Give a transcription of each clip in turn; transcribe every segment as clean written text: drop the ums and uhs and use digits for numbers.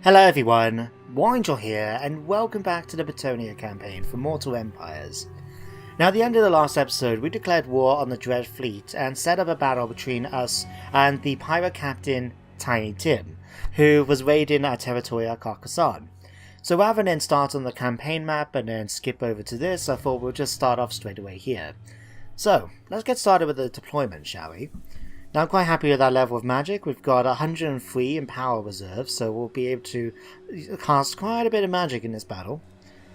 Hello everyone, Warhammer here, and welcome back to the Bretonnia campaign for Mortal Empires. Now at the end of the last episode, we declared war on the Dread Fleet and set up a battle between us and the pirate captain Tiny Tim, who was raiding our territory at Carcassonne. So rather than start on the campaign map and then skip over to this, I thought we'll just start off straight away here. So, let's get started with the deployment, shall we? Now I'm quite happy with our level of magic. We've got 103 in power reserve, so we'll be able to cast quite a bit of magic in this battle.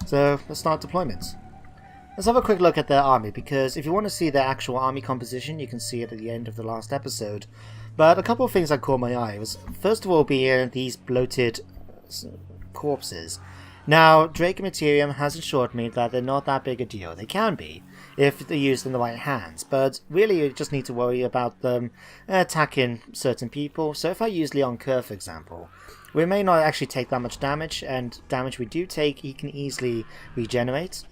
So let's start deployments. Let's have a quick look at their army, because if you want to see their actual army composition, you can see it at the end of the last episode. But a couple of things that caught my eye was, first of all, being these bloated corpses. Now, Drake and Materium has assured me that they're not that big a deal. They can be, if they're used in the right hands, but really you just need to worry about them attacking certain people. So if I use Leon Kerr, for example, we may not actually take that much damage, and damage we do take, he can easily regenerate.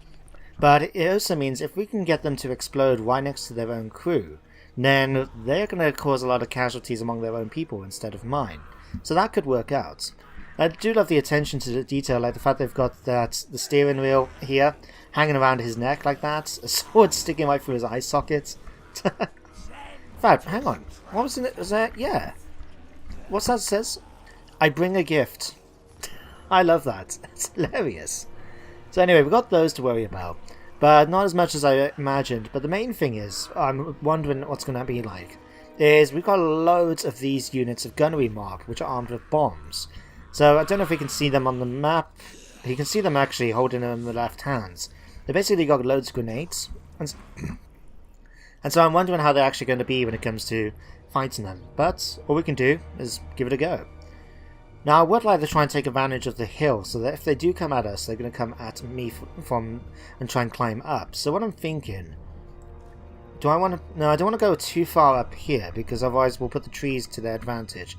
But it also means if we can get them to explode right next to their own crew, then they're going to cause a lot of casualties among their own people instead of mine. So that could work out. I do love the attention to the detail, like the fact they've got the steering wheel here, hanging around his neck like that, a sword sticking right through his eye socket. In fact, hang on, what was in it? Was that? Yeah. What's that says? I bring a gift. I love that. It's hilarious. So anyway, we've got those to worry about, but not as much as I imagined. But the main thing is, I'm wondering what's going to be like, is we've got loads of these units of gunnery mob, which are armed with bombs. So I don't know if we can see them on the map. You can see them actually holding them in the left hands. They basically got loads of grenades. And so I'm wondering how they're actually going to be when it comes to fighting them. But all we can do is give it a go. Now I would like to try and take advantage of the hill, so that if they do come at us, they're going to come at me from and try and climb up. So what I'm thinking... Do I want to... No, I don't want to go too far up here, because otherwise we'll put the trees to their advantage.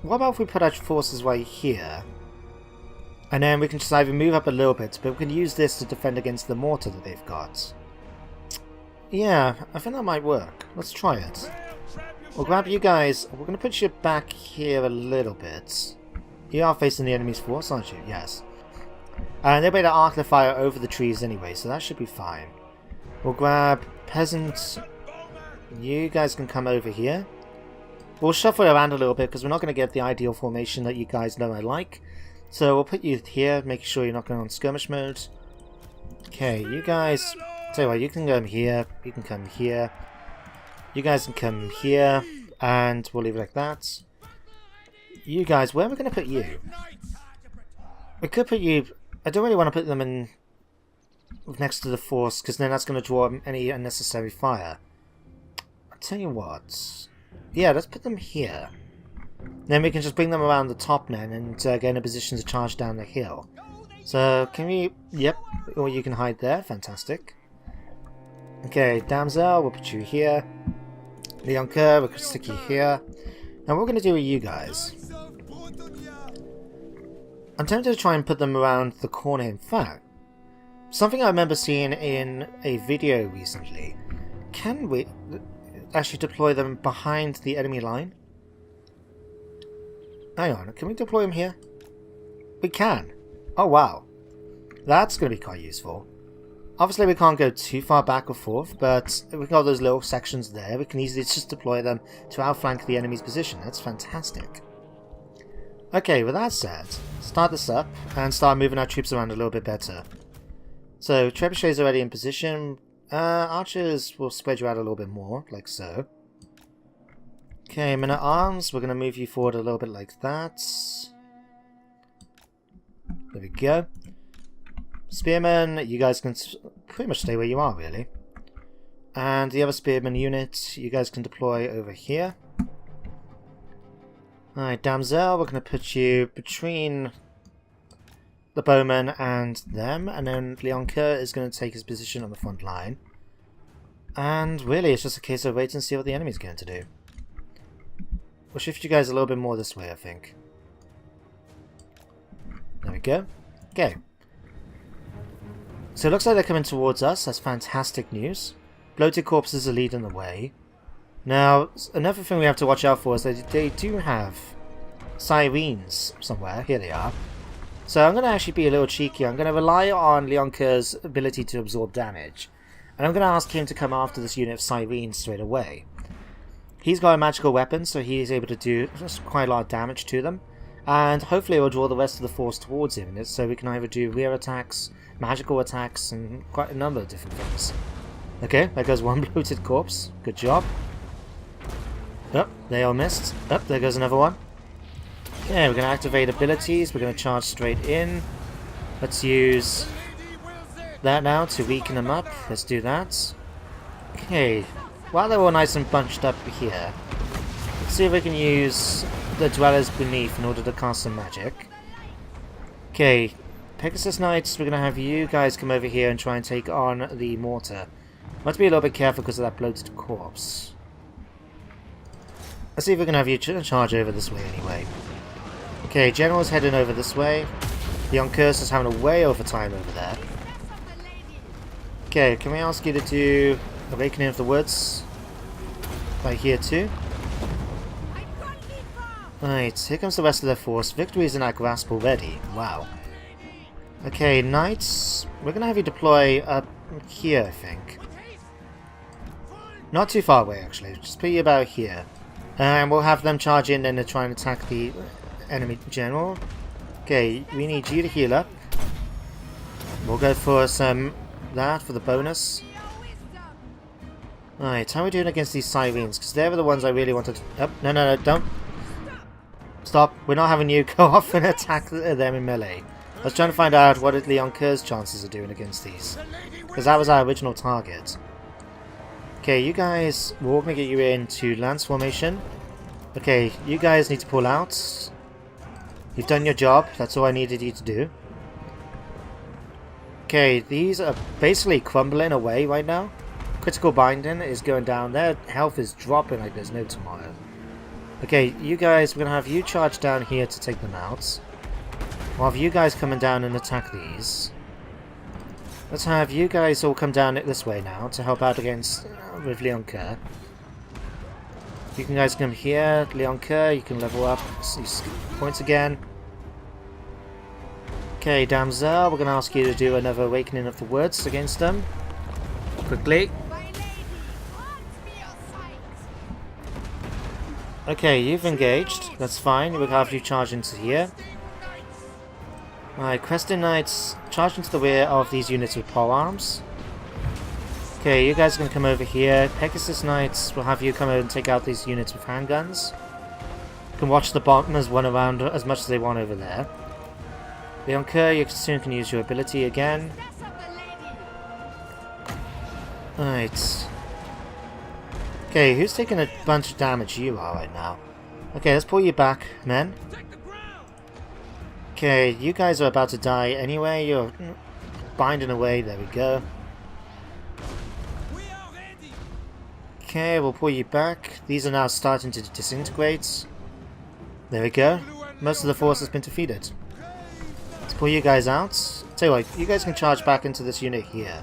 What about if we put our forces right here? And then we can just either move up a little bit, but we can use this to defend against the mortar that they've got. Yeah, I think that might work. Let's try it. We'll grab you guys. We're going to put you back here a little bit. You are facing the enemy's force, aren't you? Yes. And they'll be able to arc their fire over the trees anyway, so that should be fine. We'll grab peasants. You guys can come over here. We'll shuffle around a little bit because we're not going to get the ideal formation that you guys know I like. So we'll put you here, making sure you're not going on skirmish mode. Okay, you guys... Tell you what, you can come here, you can come here. You guys can come here, and we'll leave it like that. You guys, where are we going to put you? We could put you... I don't really want to put them in next to the force, because then that's going to draw any unnecessary fire. I'll tell you what... Yeah, let's put them here. Then we can just bring them around the top then and get in a position to charge down the hill. So, can we... Yep, or you can hide there. Fantastic. Okay, Damsel, we'll put you here. Leon Kerr, we'll stick you here. Now, what we're going to do with you guys... I'm tempted to try and put them around the corner. In fact, something I remember seeing in a video recently. Can we... actually deploy them behind the enemy line? Hang on, can we deploy them here? We can. Oh wow. That's going to be quite useful. Obviously we can't go too far back or forth, but we got those little sections there. We can easily just deploy them to outflank the enemy's position. That's fantastic. Okay, with that said, start this up and start moving our troops around a little bit better. So, Trebuchet's already in position. Archers will spread you out a little bit more, like so. Okay, men at arms, we're going to move you forward a little bit like that. There we go. Spearmen, you guys can pretty much stay where you are, really. And the other spearman unit, you guys can deploy over here. Alright, Damsel, we're going to put you between the bowmen and them, and then Leon Kerr is going to take his position on the front line. And really, it's just a case of waiting and see what the enemy's going to do. We'll shift you guys a little bit more this way, I think. There we go. Okay. So it looks like they're coming towards us. That's fantastic news. Bloated corpses are leading the way. Now, another thing we have to watch out for is that they do have sirens somewhere. Here they are. So I'm going to actually be a little cheeky. I'm going to rely on Leonka's ability to absorb damage. And I'm going to ask him to come after this unit of sirens straight away. He's got a magical weapon, so he's able to do just quite a lot of damage to them. And hopefully it will draw the rest of the force towards him, so we can either do rear attacks, magical attacks, and quite a number of different things. Okay, there goes one bloated corpse. Good job. Oh, they all missed. Oh, there goes another one. Okay, we're going to activate abilities. We're going to charge straight in. Let's use that now to weaken them up. Let's do that. Okay, while they're all nice and bunched up here, let's see if we can use the Dwellers Beneath in order to cast some magic. Okay, Pegasus Knights, we're going to have you guys come over here and try and take on the mortar. I have to be a little bit careful because of that bloated corpse. Let's see if we can have you charge over this way anyway. Okay, General's heading over this way. Young Curse is having a way over time over there. Okay, can we ask you to do Awakening of the Woods? Right here too. Right, here comes the rest of their force. Victory is in our grasp already. Wow. Okay, Knights, we're going to have you deploy up here, I think. Not too far away, actually. Just put you about here. And we'll have them charge in and try and attack the enemy general. Okay, we need you to heal up. We'll go for some that for the bonus. Right, how are we doing against these sirens? Because they were the ones I really wanted to... Oh, no, don't. Stop. We're not having you go off and attack them in melee. I was trying to find out what Leon Kerr's chances are doing against these. Because that was our original target. Okay, you guys, we're all going to get you into lance formation. Okay, you guys need to pull out. You've done your job. That's all I needed you to do. Okay, these are basically crumbling away right now. Critical binding is going down. Their health is dropping like there's no tomorrow. Okay, you guys, we're going to have you charge down here to take them out. We'll have you guys coming down and attack these. Let's have you guys all come down this way now to help out against with Leon Kerr. You can guys come here, Leon Kerr, you can level up these points again. Okay, Damsel, we're going to ask you to do another Awakening of the Woods against them. Quickly. Okay, you've engaged. That's fine. We'll have you charge into here. Alright, Crested Knights, charge into the rear of these units with pole arms. Okay, you guys are going to come over here. Pegasus Knights, we'll have you come over and take out these units with handguns. You can watch the bombers run around as much as they want over there. Leon Kerr, you soon can use your ability again. Alright. Okay, who's taking a bunch of damage? You are right now. Okay, let's pull you back, men. Okay, you guys are about to die anyway. You're binding away. There we go. Okay, we'll pull you back. These are now starting to disintegrate. There we go. Most of the force has been defeated. Let's pull you guys out. Tell you what, you guys can charge back into this unit here.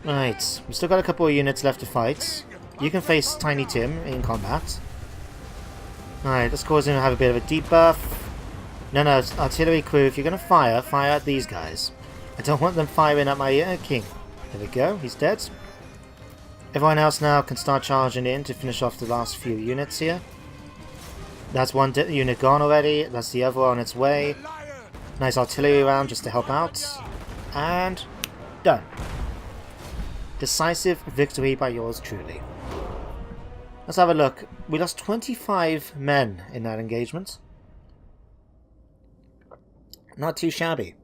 Right, we've still got a couple of units left to fight. You can face Tiny Tim in combat. Alright, let's cause him to have a bit of a debuff. No, artillery crew, if you're going to fire, fire at these guys. I don't want them firing at my king. There we go, he's dead. Everyone else now can start charging in to finish off the last few units here. That's one unit gone already, that's the other on its way. Nice artillery round just to help out. And done. Decisive victory by yours truly. Let's have a look. We lost 25 men in that engagement. Not too shabby.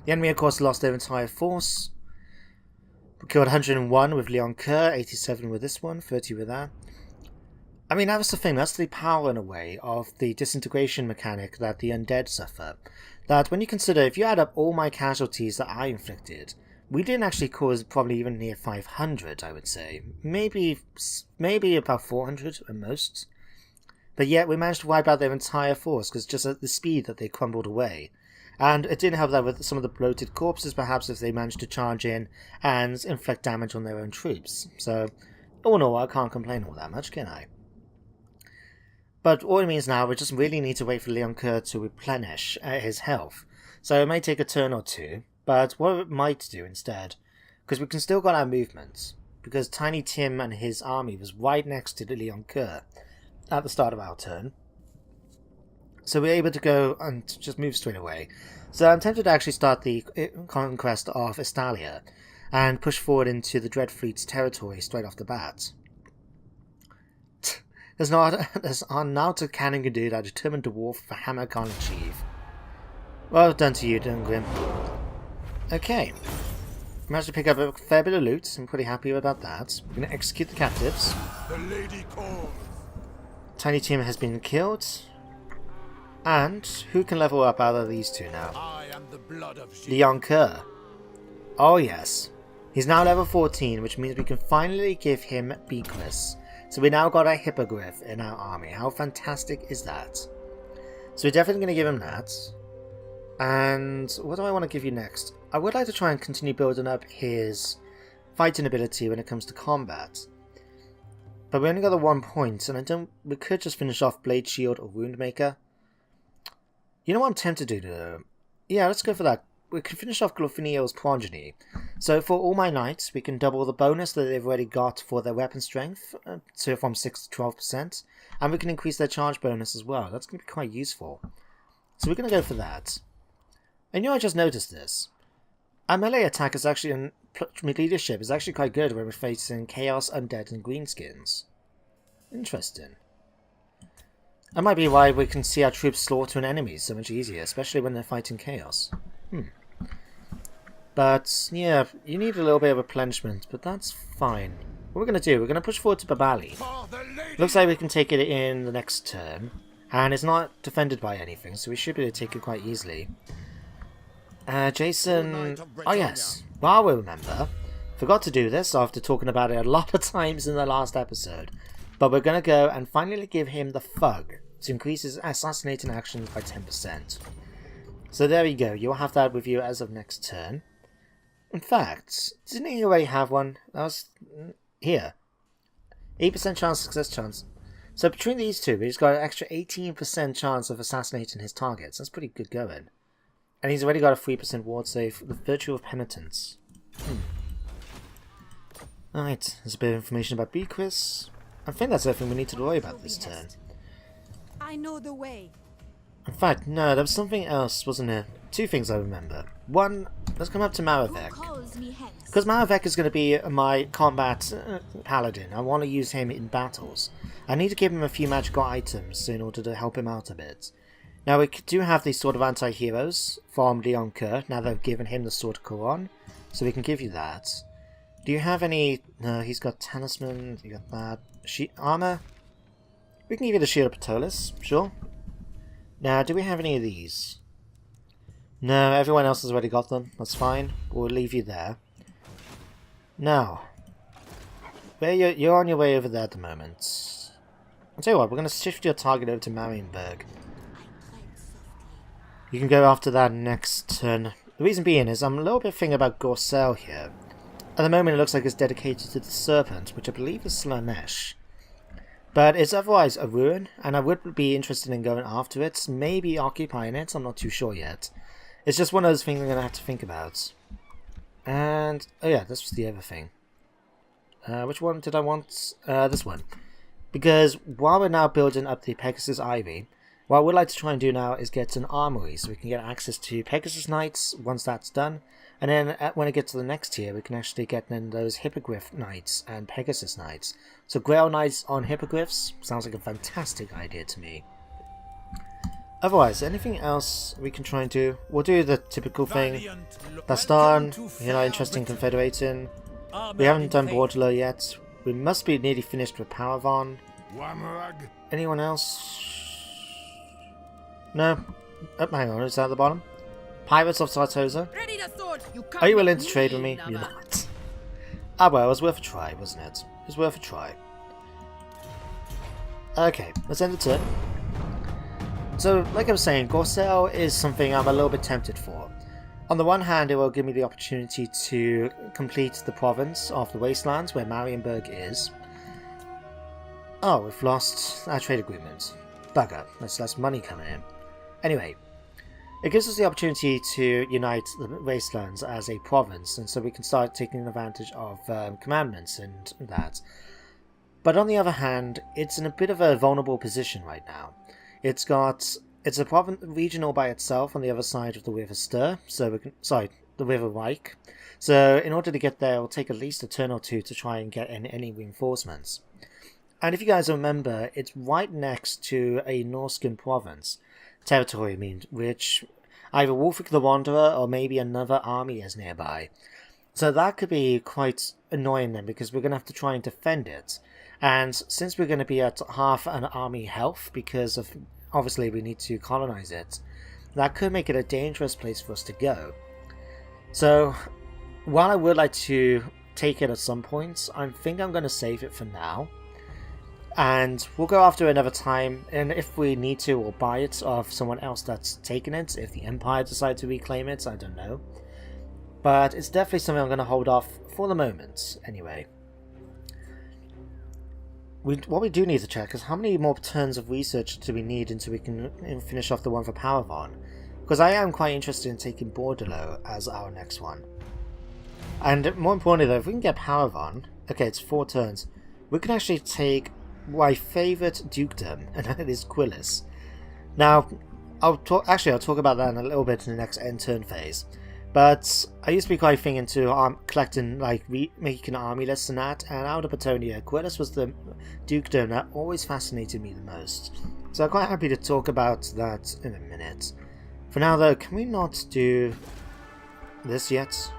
The enemy, of course, lost their entire force. We killed 101 with Leon Kerr, 87 with this one, 30 with that. I mean, that was the thing. That's the power, in a way, of the disintegration mechanic that the undead suffer. That when you consider, if you add up all my casualties that I inflicted, we didn't actually cause probably even near 500, I would say. Maybe about 400 at most. But yet we managed to wipe out their entire force, because just at the speed that they crumbled away. And it didn't help that with some of the bloated corpses, perhaps, if they managed to charge in and inflict damage on their own troops. So, all in all, I can't complain all that much, can I? But all it means now, we just really need to wait for Leon Kerr to replenish his health. So it may take a turn or two, but what it might do instead, because we can still got our movements, because Tiny Tim and his army was right next to the Leon Kerr at the start of our turn. So we're able to go and just move straight away. So I'm tempted to actually start the conquest of Estalia and push forward into the Dreadfleet's territory straight off the bat. There's now to cannon can do that determined dwarf for hammer can't achieve. Well done to you, Dungrim. Okay. Managed to pick up a fair bit of loot. I'm pretty happy about that. We're going to execute the captives. The lady calls. Tiny Tim has been killed. And who can level up out of these two now? I am the blood of Leon Kerr. Oh yes. He's now level 14, which means we can finally give him Beakless. So we now got a Hippogriff in our army. How fantastic is that? So we're definitely going to give him that. And what do I want to give you next? I would like to try and continue building up his fighting ability when it comes to combat. But we only got the 1 point, and we could just finish off Blade Shield or Woundmaker. You know what I'm tempted to do though? Yeah, let's go for that. We can finish off Glorfinio's Progeny. So for all my knights, we can double the bonus that they've already got for their weapon strength, so from 6 to 12%, and we can increase their charge bonus as well. That's going to be quite useful. So we're going to go for that. And I just noticed this. Our melee attack is actually, in leadership is actually quite good when we're facing Chaos, Undead, and Greenskins. Interesting. That might be why we can see our troops slaughtering enemies so much easier, especially when they're fighting Chaos. But, yeah, you need a little bit of replenishment, but that's fine. What we're going to do, we're going to push forward to Babali. Looks like we can take it in the next turn, and it's not defended by anything, so we should be able to take it quite easily. Jason... Oh yes, well we'll remember. Forgot to do this after talking about it a lot of times in the last episode. But we're going to go and finally give him the Fug to increase his assassinating actions by 10%. So there we go, you'll have that with you as of next turn. In fact, didn't he already have one? That was here. 8% chance, success chance. So between these two, he's got an extra 18% chance of assassinating his targets. That's pretty good going. And he's already got a 3% ward save, the Virtue of Penitence. Alright, there's a bit of information about Bequist. I think that's everything we need to worry about this turn. I know the way. In fact, no, there was something else, wasn't there? 2 things I remember. One, let's come up to Maravek. Because Maravek is going to be my combat paladin. I want to use him in battles. I need to give him a few magical items in order to help him out a bit. Now we do have these sort of anti-heroes from Leon Kerr. Now they've given him the Sword of Koron, so we can give you that. Do you have any... No, he's got Talisman, you got that. Armor? We can give you the Shield of Ptolis, sure. Now, do we have any of these? No, everyone else has already got them. That's fine. We'll leave you there. Now, you're on your way over there at the moment. I'll tell you what, we're going to shift your target over to Marienburg. You can go after that next turn. The reason being is I'm a little bit thinking about Gorsel here. At the moment it looks like it's dedicated to the Serpent, which I believe is Slanesh. But it's otherwise a ruin, and I would be interested in going after it, maybe occupying it, I'm not too sure yet. It's just one of those things I'm going to have to think about. And, oh yeah, this was the other thing. Which one did I want? This one. Because while we're now building up the Pegasus Ivy, what I would like to try and do now is get an armory, so we can get access to Pegasus Knights once that's done. And then when it gets to the next tier, we can actually get in those Hippogriff Knights and Pegasus Knights. So Grail Knights on Hippogriffs sounds like a fantastic idea to me. Otherwise, anything else we can try and do? We'll do the typical thing. Bastarn, you're not interested in Confederating. We haven't done Bordello yet. We must be nearly finished with Paravan. Anyone else? No. Oh, hang on, is that at the bottom? Pirates of Sartosa. Are you willing to trade with me? You're not. Ah well, it was worth a try, wasn't it? It was worth a try. Okay, let's end the turn. So, like I was saying, Gorsel is something I'm a little bit tempted for. On the one hand, it will give me the opportunity to complete the province of the Wastelands, where Marienburg is. Oh, we've lost our trade agreement. bugger, there's less money coming in. Anyway, it gives us the opportunity to unite the Wastelands as a province, and so we can start taking advantage of commandments and that. But on the other hand, it's in a bit of a vulnerable position right now. It's a province regional by itself on the other side of the River Ster, the River Reich. So in order to get there, it'll take at least a turn or two to try and get in any reinforcements. And if you guys remember, it's right next to a Norscan province. Territory, I mean, which either Wulfric the Wanderer or maybe another army is nearby. So that could be quite annoying then, because we're going to have to try and defend it. And since we're going to be at half an army health, because of obviously we need to colonize it, that could make it a dangerous place for us to go. So while I would like to take it at some point, I think I'm going to save it for now. And we'll go after another time, and if we need to, we'll buy it off someone else that's taken it. If the Empire decide to reclaim it, I don't know. But it's definitely something I'm going to hold off for the moment, anyway. What we do need to check is how many more turns of research do we need until we can finish off the one for Paragon. Because I am quite interested in taking Bordello as our next one. And more importantly though, if we can get Paragon, okay, it's 4 turns, we can actually take my favourite dukedom, and that is Quillis. Now, I'll talk about that in a little bit in the next end turn phase. But I used to be quite thinking into collecting, making army lists and that, and out of Bretonnia, Quillis was the dukedom that always fascinated me the most. So I'm quite happy to talk about that in a minute. For now though, can we not do this yet?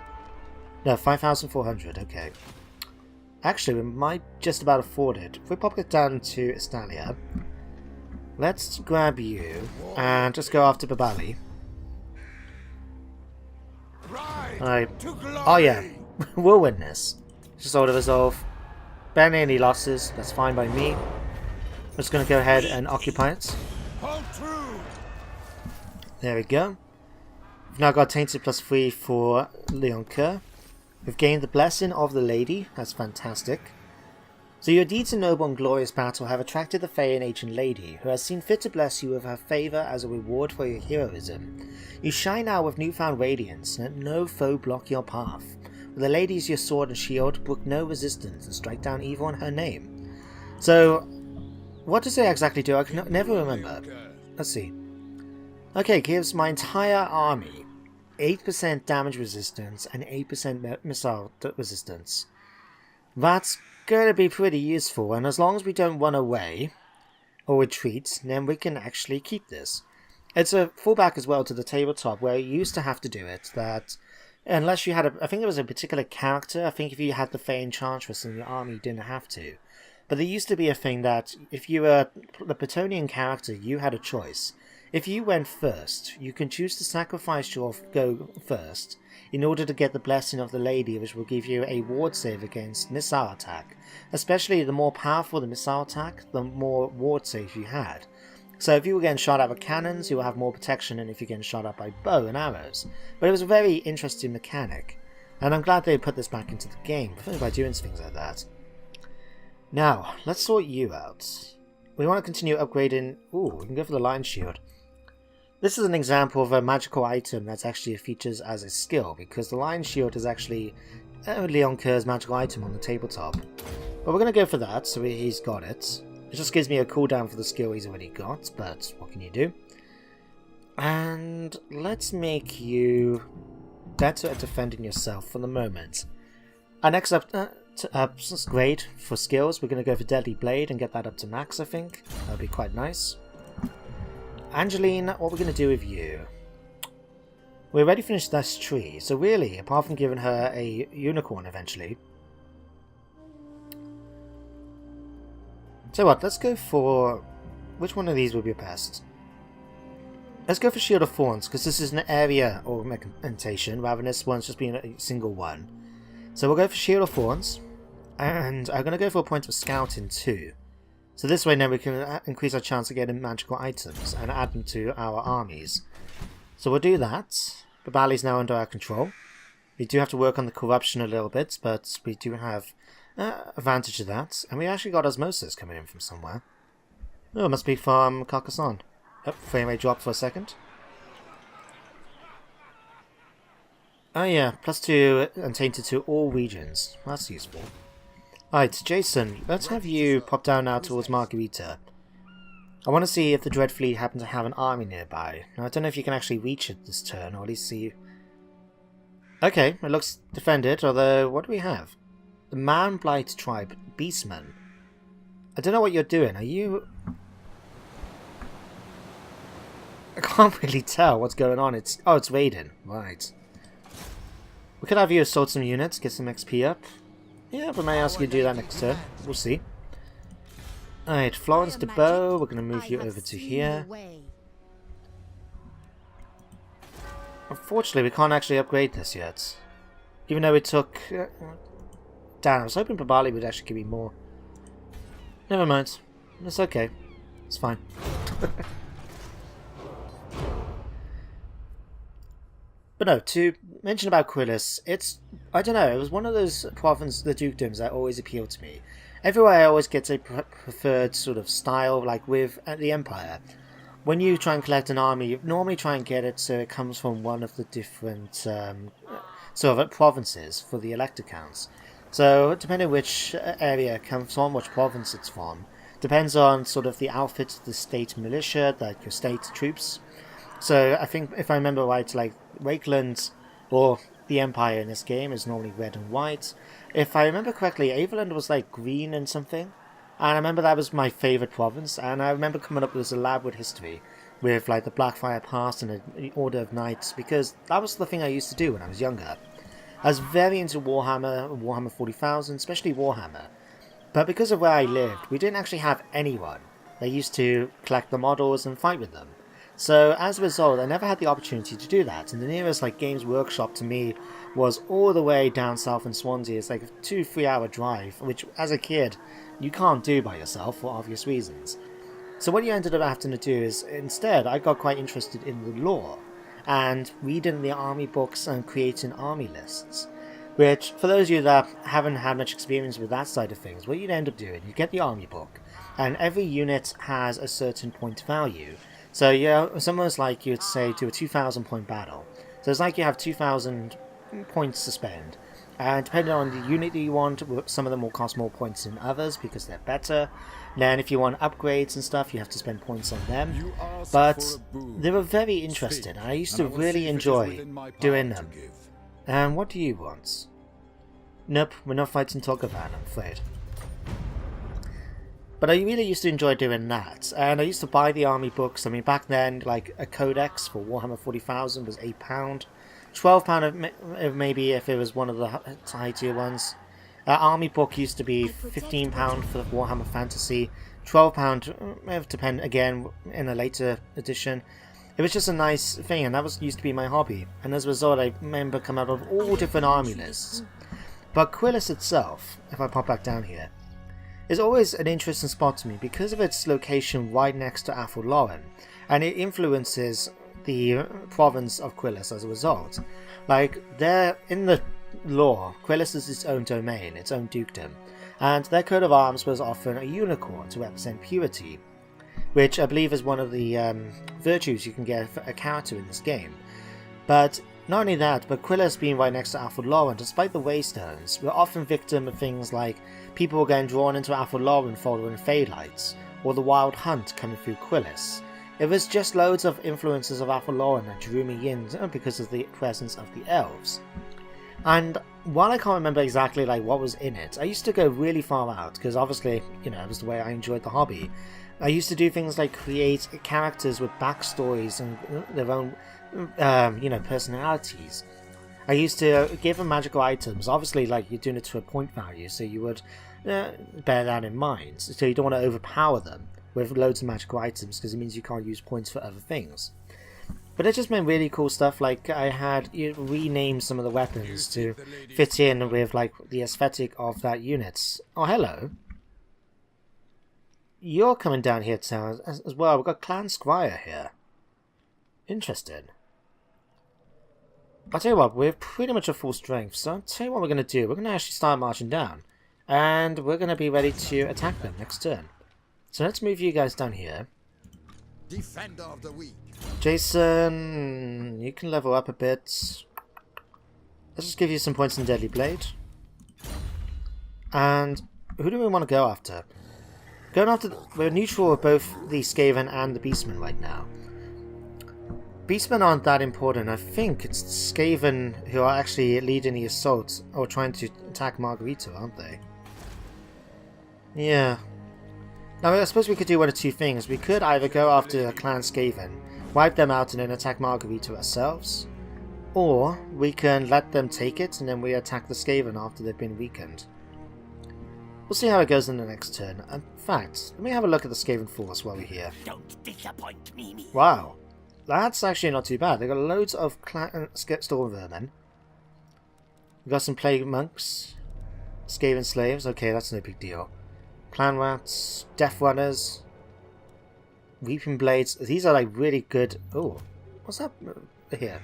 No, 5,400, okay. Actually, we might just about afford it. If we pop it down to Estalia, let's grab you and just go after Babali. Oh yeah, we'll win this. Just order resolve. Ban any losses, that's fine by me. I'm just going to go ahead and occupy it. There we go. We've now got Tainted +3 for Leon Kerr. We've gained the Blessing of the Lady, that's fantastic. So your deeds in noble and glorious battle have attracted the Fae and ancient lady, who has seen fit to bless you with her favour as a reward for your heroism. You shine now with newfound radiance, and let no foe block your path. With the lady as your sword and shield, brook no resistance, and strike down evil in her name. So, what does it exactly do? I can never remember. Let's see. Okay, it gives my entire army 8% damage resistance and 8% missile resistance. That's going to be pretty useful, and as long as we don't run away or retreat, then we can actually keep this. It's a fallback as well to the tabletop, where you used to have to do it, that unless you had I think it was a particular character, I think if you had the Fey Enchantress in your army you didn't have to. But there used to be a thing that if you were the Bretonnian character, you had a choice. If you went first, you can choose to sacrifice your go first in order to get the Blessing of the Lady, which will give you a ward save against missile attack. Especially the more powerful the missile attack, the more ward save you had. So if you were getting shot at with cannons, you will have more protection than if you're getting shot at by bow and arrows. But it was a very interesting mechanic, and I'm glad they put this back into the game by doing things like that. Now, let's sort you out. We want to continue upgrading. Ooh, we can go for the Lion Shield. This is an example of a magical item that's actually features as a skill, because the Lion Shield is actually Leon Kerr's magical item on the tabletop. But we're going to go for that, so he's got it. It just gives me a cooldown for the skill he's already got, but what can you do? And let's make you better at defending yourself for the moment. Our next grade for skills, we're going to go for Deadly Blade and get that up to max, I think. That'll be quite nice. Angeline, what we're going to do with you? We already finished this tree, so really, apart from giving her a unicorn eventually. So what, let's go for... which one of these would be best? Let's go for Shield of Thorns, because this is an area augmentation, rather than this one's just being a single one. So we'll go for Shield of Thorns, and I'm going to go for a point of Scouting too. So this way then we can increase our chance of getting magical items and add them to our armies. So we'll do that. Babali's now under our control. We do have to work on the corruption a little bit, but we do have advantage of that. And we actually got Osmosis coming in from somewhere. Oh, it must be from Carcassonne. Oh, frame rate dropped for a second. Oh yeah, +2 untainted to all regions. That's useful. Alright, Jason, let's have you pop down now towards Margarita. I want to see if the Dread Fleet happen to have an army nearby. Now, I don't know if you can actually reach it this turn, or at least see... Okay, it looks defended, although, what do we have? The Man Blight Tribe, Beastmen. I don't know what you're doing, are you... I can't really tell what's going on. It's raiding. Right. We could have you assault some units, get some XP up. Yeah, but may I ask you to do that next turn? We'll see. Alright, Florence de Beau, we're going to move you over to here. Unfortunately, we can't actually upgrade this yet. Even though it took... damn, I was hoping Babali would actually give me more. Never mind. It's okay. It's fine. But no, to mention about Quillis, it's... I don't know, it was one of those provinces, the dukedoms, that always appealed to me. Everywhere I always get a preferred sort of style, like with the Empire. When you try and collect an army, you normally try and get it so it comes from one of the different sort of provinces for the elector counts. So, depending which area it comes from, which province it's from, depends on sort of the outfit of the state militia, like your state troops. So, I think, if I remember right, like, Wakeland, or the Empire in this game, is normally red and white. If I remember correctly, Aveland was like green and something. And I remember that was my favourite province, and I remember coming up with this elaborate history with like the Blackfire Pass and the Order of Knights, because that was the thing I used to do when I was younger. I was very into Warhammer, Warhammer 40,000, especially Warhammer. But because of where I lived, we didn't actually have anyone that used to collect the models and fight with them. So as a result, I never had the opportunity to do that, and the nearest like Games Workshop to me was all the way down south in Swansea. It's like a 2-3 hour drive, which as a kid you can't do by yourself for obvious reasons. So what you ended up having to do is, instead, I got quite interested in the lore, and reading the army books and creating army lists. Which, for those of you that haven't had much experience with that side of things, what you'd end up doing, you get the army book, and every unit has a certain point value. So yeah, it's almost like you'd say do a 2,000 point battle. So it's like you have 2,000 points to spend. And depending on the unit that you want, some of them will cost more points than others because they're better. Then if you want upgrades and stuff, you have to spend points on them. But they were very interesting. I used to really enjoy doing them. And what do you want? Nope, we're not fighting Togovan, I'm afraid. But I really used to enjoy doing that, and I used to buy the army books. I mean, back then, like, a codex for Warhammer 40,000 was £8. £12 maybe if it was one of the high tier ones. Army book used to be £15 for Warhammer Fantasy, £12 depend again in a later edition. It was just a nice thing, and that used to be my hobby. And as a result, I remember coming up with all different army lists. But Quillis itself, if I pop back down here, is always an interesting spot to me because of its location right next to Athlorn, and it influences the province of Quillis as a result. Like, they're in the lore, Quillis is its own domain, its own dukedom, and their coat of arms was often a unicorn to represent purity, which I believe is one of the virtues you can get for a character in this game. But not only that, but Quillis being right next to Athlorn, despite the Waystones, we're often victim of things like people were getting drawn into Athlorn following Phaelites, or the Wild Hunt coming through Quillis. It was just loads of influences of Athlorn that drew me in because of the presence of the elves. And while I can't remember exactly like what was in it, I used to go really far out, because obviously, you know, it was the way I enjoyed the hobby. I used to do things like create characters with backstories and their own personalities. I used to give them magical items, obviously like you're doing it to a point value, so you would bear that in mind, so you don't want to overpower them with loads of magical items because it means you can't use points for other things. But it just meant really cool stuff, like I had renamed some of the weapons to fit in with like the aesthetic of that unit. Oh, hello. You're coming down here to town as well. We've got Clan Squire here. Interesting. I'll tell you what, we're pretty much at full strength, so I'll tell you what we're going to do. We're going to actually start marching down, and we're going to be ready to attack them next turn. So let's move you guys down here. Defender of the weak. Jason, you can level up a bit. Let's just give you some points in Deadly Blade. And who do we want to go after? Going after... We're neutral with both the Skaven and the Beastmen right now. Beastmen aren't that important. I think it's the Skaven who are actually leading the assault or trying to attack Margarita, aren't they? Yeah. Now I suppose we could do one of two things. We could either go after Clan Skaven, wipe them out and then attack Margarita ourselves. Or we can let them take it and then we attack the Skaven after they've been weakened. We'll see how it goes in the next turn. In fact, let me have a look at the Skaven force while we're here. Don't disappoint me. Wow. That's actually not too bad. They've got loads of Storm Vermin. We've got some Plague Monks. Skaven Slaves. Okay, that's no big deal. Clan Rats. Death Runners. Reaping Blades. These are like really good... Oh, what's that here?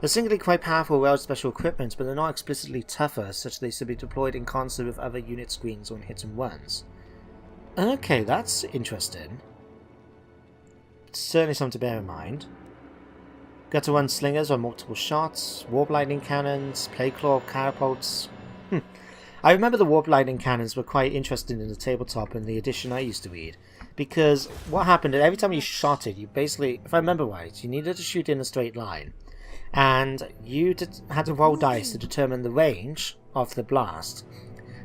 They're singly quite powerful, well special equipment, but they're not explicitly tougher, such they should be deployed in concert with other unit screens on hits and runs. Okay, that's interesting. Certainly something to bear in mind. Got to run slingers on multiple shots, warp lightning cannons, plague claw catapults. I remember the warp lightning cannons were quite interesting in the tabletop in the edition I used to read, because what happened every time you shot it, you basically, if I remember right, you needed to shoot in a straight line, and you had to roll dice to determine the range of the blast,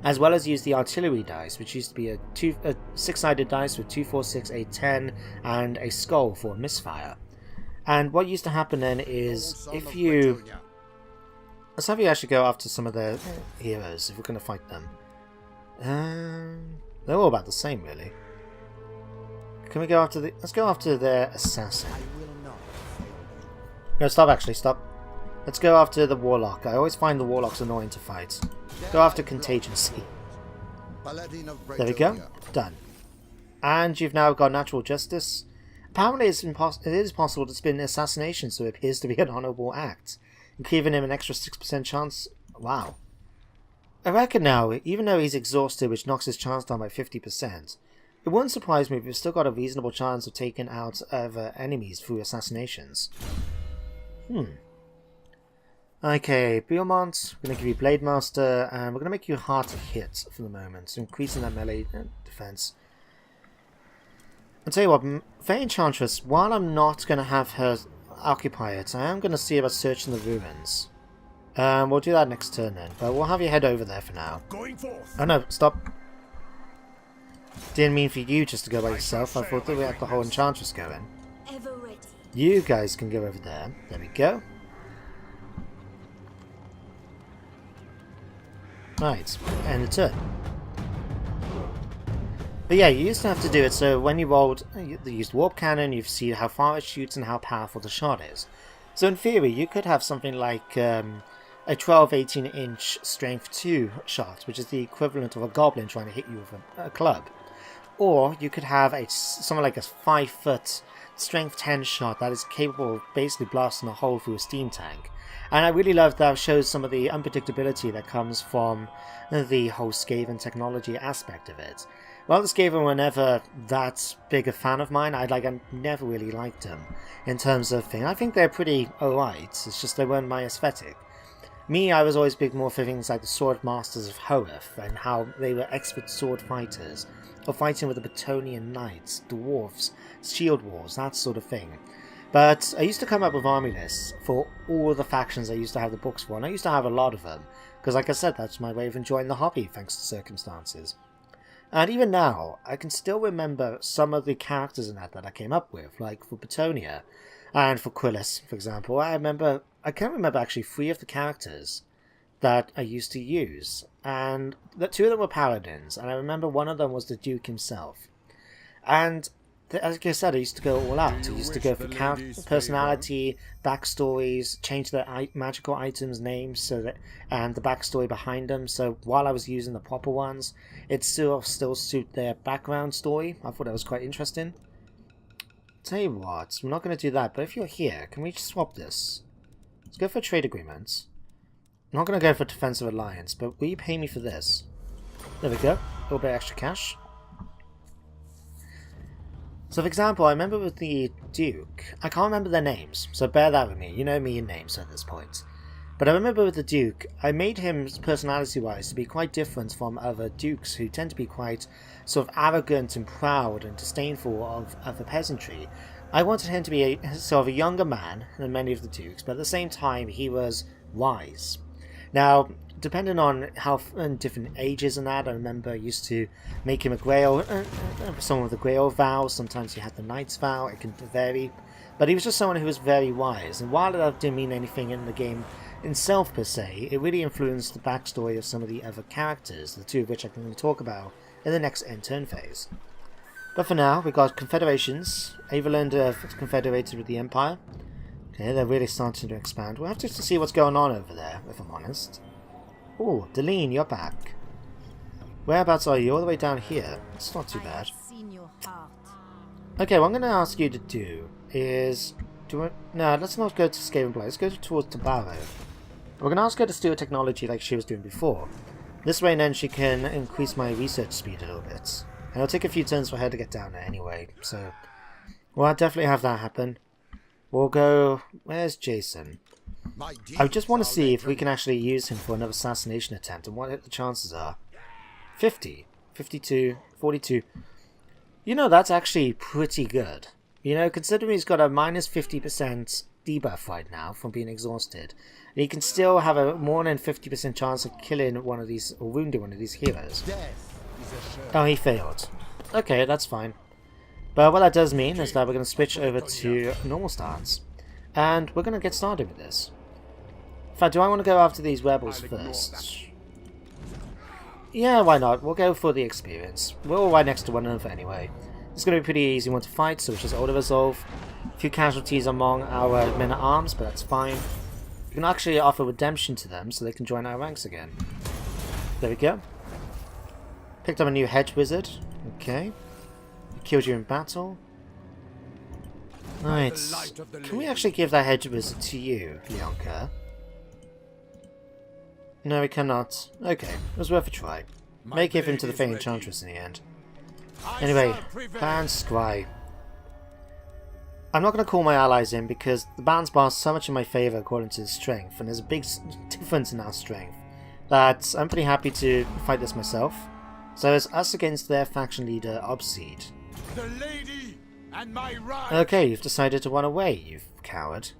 as well as use the artillery dice, which used to be a six-sided dice with 2, 4, 6, 8, 10, and a skull for misfire. And what used to happen then is, if you... Let's have you actually go after some of the heroes, if we're going to fight them. They're all about the same, really. Can we go after the... Let's go after their assassin. No, stop actually, stop. Let's go after the Warlock. I always find the Warlocks annoying to fight. Go after Contingency. There we go. Done. And you've now got Natural Justice. Apparently it is possible to spin assassination, so it appears to be an honourable act. Giving him an extra 6% chance. Wow. I reckon now, even though he's exhausted, which knocks his chance down by 50%, it wouldn't surprise me if we've still got a reasonable chance of taking out other enemies through assassinations. Okay, Beaumont, we're going to give you Blade Master, and we're going to make you hard to hit for the moment, so increasing that melee defense. I'll tell you what, Fae Enchantress, while I'm not going to have her occupy it, I am going to see about searching the ruins. We'll do that next turn then, but we'll have you head over there for now. Going forth. Oh no, stop. Didn't mean for you just to go by yourself, I thought that we had the whole Enchantress going. Ever ready. You guys can go over there. There we go. Right, end the turn. But yeah, you used to have to do it, so when you rolled, you used Warp Cannon, you see how far it shoots and how powerful the shot is. So in theory, you could have something like a 12-18 inch Strength 2 shot, which is the equivalent of a goblin trying to hit you with a club. Or you could have something like a 5-foot Strength 10 shot that is capable of basically blasting a hole through a steam tank. And I really love that it shows some of the unpredictability that comes from the whole Skaven technology aspect of it. While the Skaven were never that big a fan of mine, I never really liked them in terms of thing. I think they're pretty alright, it's just they weren't my aesthetic. Me, I was always big more for things like the Sword Masters of Hoeth and how they were expert sword fighters, or fighting with the Bretonnian Knights, Dwarfs, Shield Wars, that sort of thing. But I used to come up with army lists for all the factions I used to have the books for, and I used to have a lot of them, because like I said, that's my way of enjoying the hobby, thanks to circumstances. And even now, I can still remember some of the characters in that I came up with, like for Bretonnia, and for Quillis, for example. I can't remember actually 3 of the characters that I used to use, and the 2 of them were paladins, and I remember one of them was the Duke himself. And as I said, I used to go all out. I used to go for character, personality, backstories, change the magical items' names, and the backstory behind them. So while I was using the proper ones, it still suit their background story. I thought that was quite interesting. Tell you what, we're not going to do that. But if you're here, can we just swap this? Let's go for a trade agreement. I'm not going to go for defensive alliance, but will you pay me for this? There we go. A little bit extra cash. So for example, I remember with the Duke, I can't remember their names, so bear that with me. You know me and names at this point. But I remember with the Duke, I made him personality-wise to be quite different from other Dukes who tend to be quite sort of arrogant and proud and disdainful of the peasantry. I wanted him to be a sort of a younger man than many of the Dukes, but at the same time he was wise. Now, depending on how different ages and that, I remember I used to make him a Grail, someone with a Grail vow, sometimes he had the Knight's vow, it can vary. But he was just someone who was very wise, and while that didn't mean anything in the game itself per se, it really influenced the backstory of some of the other characters, the two of which I'm going to talk about in the next end turn phase. But for now, we've got confederations. Averland have confederated with the Empire. Okay, they're really starting to expand. We'll have to see what's going on over there, if I'm honest. Oh, Deline, you're back. Whereabouts are you? All the way down here. It's not too bad. Okay, what I'm going to ask you to do is... no, let's not go to Skaven Blight. Let's go towards Tabaro. We're going to ask her to steal technology like she was doing before. This way then she can increase my research speed a little bit. And it'll take a few turns for her to get down there anyway, so... Well, I'll definitely have that happen. We'll go... Where's Jason? I just want to see if we can actually use him for another assassination attempt and what the chances are. 50, 52, 42. You know, that's actually pretty good. You know, considering he's got a minus 50% debuff right now from being exhausted, and he can still have a more than 50% chance of killing one of these, or wounding one of these heroes. Oh, he failed. Okay, that's fine. But what that does mean is that we're going to switch over to normal starts. And we're going to get started with this. In fact, do I want to go after these rebels first? Yeah, why not? We'll go for the experience. We're all right next to one another anyway. It's going to be a pretty easy one to fight, so we'll just auto-resolve. A few casualties among our men-at-arms, but that's fine. We can actually offer redemption to them so they can join our ranks again. There we go. Picked up a new hedge wizard. Okay. Killed you in battle. Right. Can we actually give that hedge wizard to you, Bianca? No, we cannot. Okay, it was worth a try. May give him to the Fey Enchantress in the end. Anyway, Ban Scry. I'm not going to call my allies in because the bands bar so much in my favour according to his strength, and there's a big difference in our strength, that I'm pretty happy to fight this myself. So it's us against their faction leader, Obseed. The lady and my right. Okay, you've decided to run away, you coward.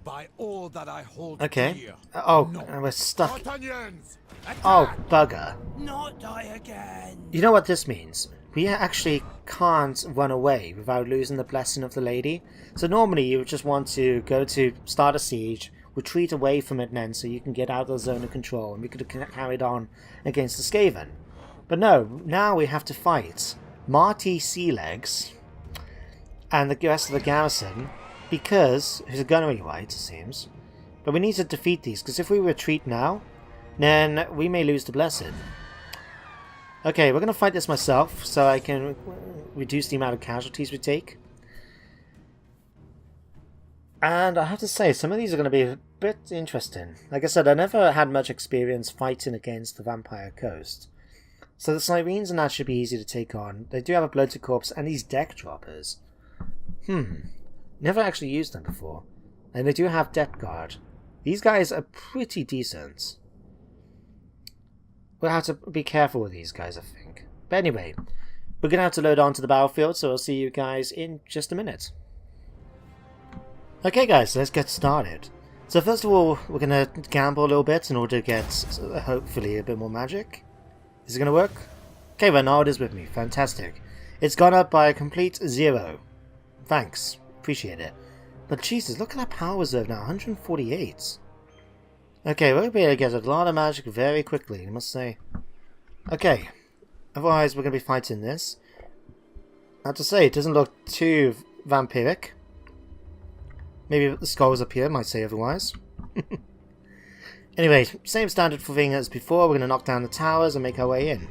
By all that I hold Okay. dear. Oh, No. we're stuck. Bretonnians, Oh, attack! bugger. Not die again. You know what this means? We actually can't run away without losing the blessing of the lady. So normally you would just want to go to start a siege, retreat away from it then so you can get out of the zone of control, and we could have carried on against the Skaven. But no, now we have to fight Marty Sealegs and the rest of the garrison, because who's a gunnery right, it seems. But we need to defeat these, because if we retreat now, then we may lose the blessing. Okay, we're going to fight this myself, so I can reduce the amount of casualties we take. And I have to say, some of these are going to be a bit interesting. Like I said, I never had much experience fighting against the Vampire Coast. So the Sirens and that should be easy to take on. They do have a Bloated Corpse and these deck droppers. Never actually used them before. And they do have Depth Guard. These guys are pretty decent. We'll have to be careful with these guys, I think. But anyway, we're going to have to load onto the battlefield, so I'll see you guys in just a minute. Okay guys, let's get started. So first of all, we're going to gamble a little bit in order to get, hopefully, a bit more magic. Is it going to work? Okay, Renard is with me. Fantastic. It's gone up by a complete 0. Thanks. Appreciate it. But Jesus, look at that power reserve now. 148. Okay, we'll be able to get a lot of magic very quickly, I must say. Okay. Otherwise, we're going to be fighting this. I have to say, it doesn't look too vampiric. Maybe the skulls up here might say otherwise. Anyway, same standard for thing as before. We're going to knock down the towers and make our way in.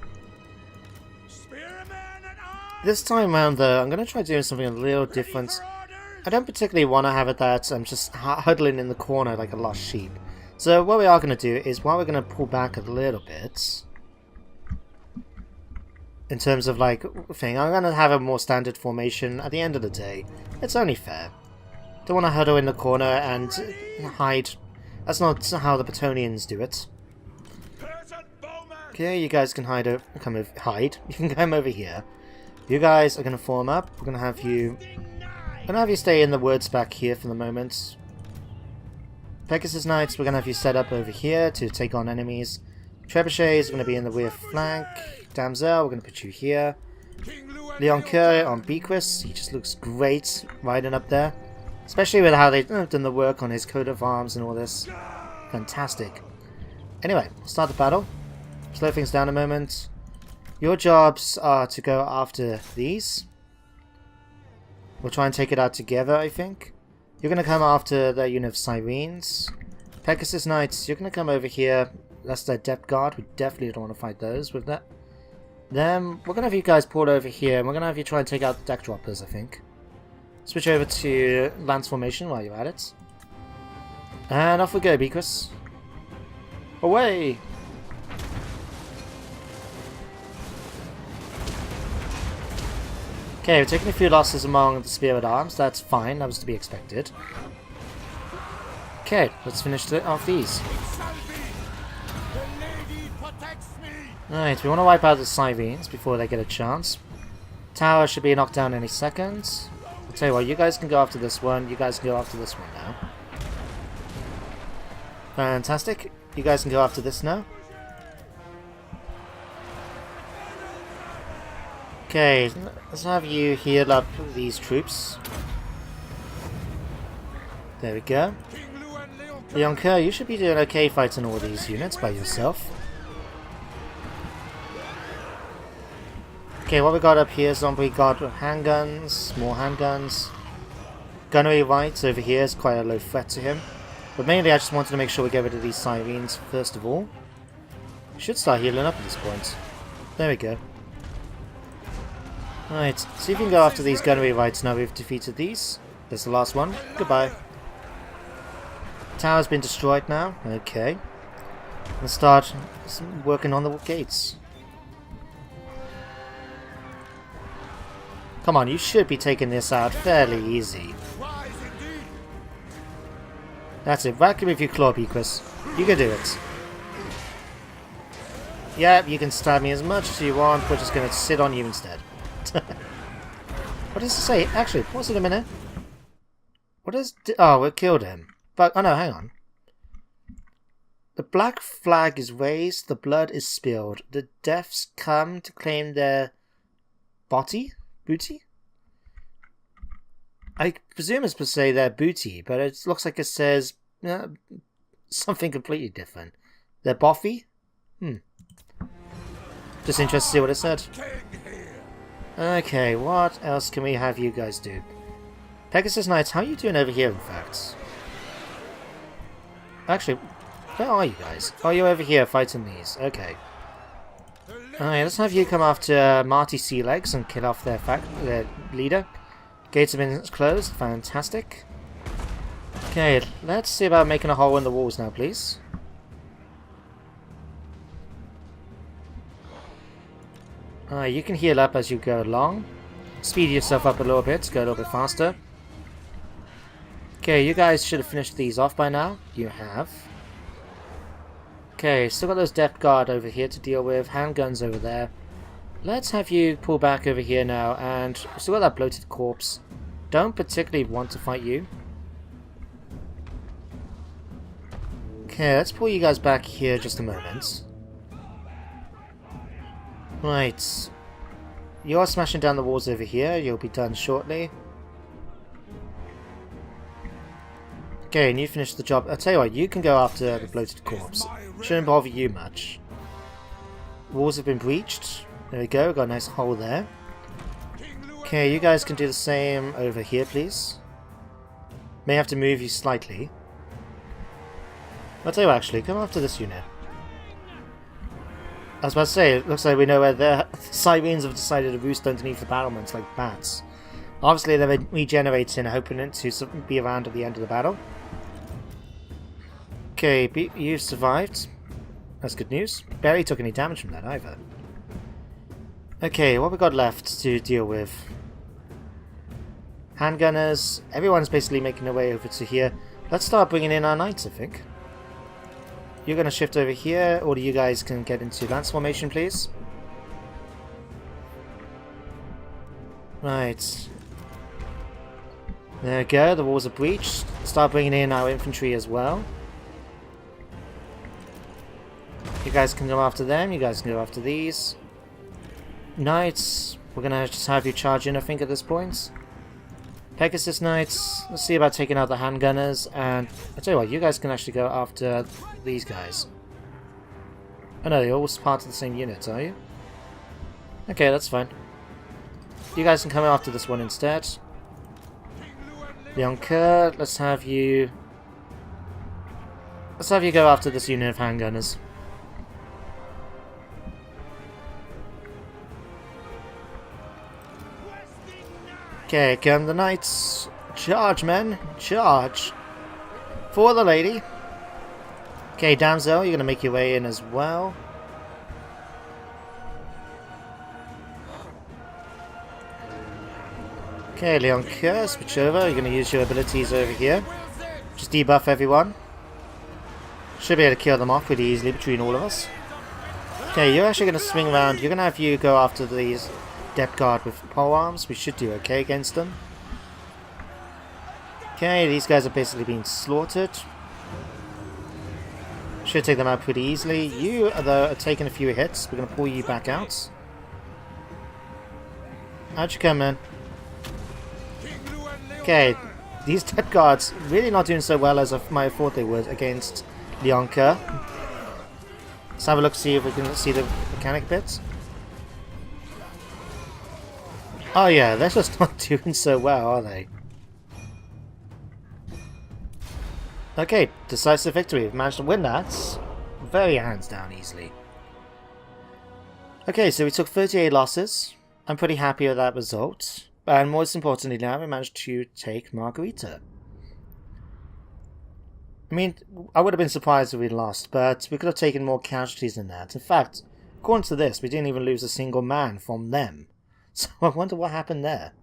This time around though, I'm going to try doing something a little different. I don't particularly want to have it that I'm just huddling in the corner like a lost sheep. So what we are going to do is, while we're going to pull back a little bit, in terms of like thing. I'm gonna have a more standard formation at the end of the day. It's only fair. Don't want to huddle in the corner and hide. That's not how the Bretonnians do it. Okay, you guys can hide. Hide. You can come over here. You guys are gonna form up. We're gonna have you. Stay in the woods back here for the moment. Pegasus Knights, we're gonna have you set up over here to take on enemies. Trebuchets are gonna be in the rear flank. Damsel, we're gonna put you here. Leon Kerr on Bequist. He just looks great riding up there. Especially with how they've done the work on his coat of arms and all this. Fantastic. Anyway, we'll start the battle. Slow things down a moment. Your jobs are to go after these. We'll try and take it out together, I think. You're going to come after the unit of Sirens. Pegasus Knights, you're going to come over here. That's their depth guard. We definitely don't want to fight those with that. Then we're going to have you guys pull over here, and we're going to have you try and take out the deck droppers, I think. Switch over to Lance Formation while you're at it. And off we go, Bequist. Away! Okay, we're taking a few losses among the Spirit Arms. That's fine, that was to be expected. Okay, let's finish off these. Alright, we want to wipe out the Sirens before they get a chance. Tower should be knocked down any second. I'll tell you what, you guys can go after this one, you guys can go after this one now. Fantastic. You guys can go after this now. Okay, let's have you heal up these troops. There we go. Leon Kerr, you should be doing okay fighting all these units by yourself. Okay, what we got up here is we got handguns, more handguns. Gunnery right over here is quite a low threat to him. But mainly I just wanted to make sure we get rid of these Sirens first of all. Should start healing up at this point. There we go. Right, see if you can go after these gunnery rights now we've defeated these. That's the last one. Goodbye. Tower's been destroyed now. Okay. Let's start working on the gates. Come on, you should be taking this out fairly easy. That's it. Whack him with your claw, Bequist. You can do it. Yeah, you can stab me as much as you want. We're just going to sit on you instead. What does it say? Actually, pause it a minute. What does... Oh, we killed him. But, oh no, hang on. The black flag is raised. The blood is spilled. The deaths come to claim their... booty? I presume it's to say their booty, but it looks like it says something completely different. Their boffy? Just interested to see what it said. Okay, what else can we have you guys do? Pegasus Knights, how are you doing over here, in fact? Actually, where are you guys? Oh, you're over here fighting these. Okay. Alright, let's have you come after Marty Sealegs and kill off their leader. Gates have been closed. Fantastic. Okay, let's see about making a hole in the walls now, please. You can heal up as you go along. Speed yourself up a little bit, go a little bit faster. Okay, you guys should have finished these off by now. You have. Okay, still got those depth guard over here to deal with. Handguns over there. Let's have you pull back over here now, and still got that bloated corpse. Don't particularly want to fight you. Okay, let's pull you guys back here just a moment. Right. You're smashing down the walls over here. You'll be done shortly. Okay, and you finished the job. I'll tell you what, you can go after the bloated corpse. Shouldn't bother you much. Walls have been breached. There we go, got a nice hole there. Okay, you guys can do the same over here, please. May have to move you slightly. I'll tell you what, actually, come after this unit. I was about to say, it looks like we know where the Sirens have decided to roost underneath the battlements like bats. Obviously they're regenerating, hoping to be around at the end of the battle. Okay, you survived. That's good news. Barely took any damage from that either. Okay, what we got left to deal with? Handgunners. Everyone's basically making their way over to here. Let's start bringing in our knights, I think. You're going to shift over here. All of you guys can get into lance formation, please. Right. There we go. The walls are breached. Start bringing in our infantry as well. You guys can go after them. You guys can go after these. Knights. We're going to just have you charge in, I think, at this point. Pegasus Knights. Let's see about taking out the handgunners. And I tell you what, you guys can actually go after these guys. Oh no, you're all part of the same unit, are you? Okay, that's fine. You guys can come after this one instead. Leon Kerr, let's have you go after this unit of handgunners. Okay, come the knights. Charge, men. Charge. For the lady. Okay, damsel, you're going to make your way in as well. Okay, Leon Kerr, switch over. You're going to use your abilities over here. Just debuff everyone. Should be able to kill them off pretty easily between all of us. Okay, you're actually going to swing around. You're going to have you go after these depth guard with polearms. We should do okay against them. Okay, these guys are basically being slaughtered. Should take them out pretty easily. You, though, are taking a few hits. We're going to pull you back out. How'd you come, man? Okay, these depth guards really not doing so well as I might have thought they would against Leon Kerr. Let's have a look, see if we can see the mechanic bits. Oh yeah, they're just not doing so well, are they? Okay, decisive victory. We've managed to win that. Very hands down easily. Okay, so we took 38 losses. I'm pretty happy with that result. And most importantly now, we managed to take Margarita. I mean, I would have been surprised if we'd lost, but we could have taken more casualties than that. In fact, according to this, we didn't even lose a single man from them. So I wonder what happened there.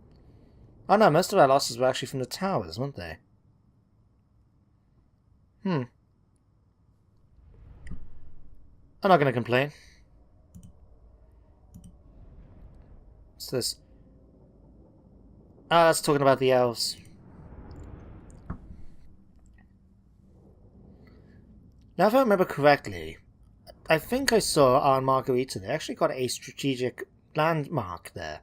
Oh no, most of our losses were actually from the towers, weren't they? I'm not going to complain. What's this? Ah, that's talking about the elves. Now, if I remember correctly, I think I saw on Margarita they actually got a strategic landmark there.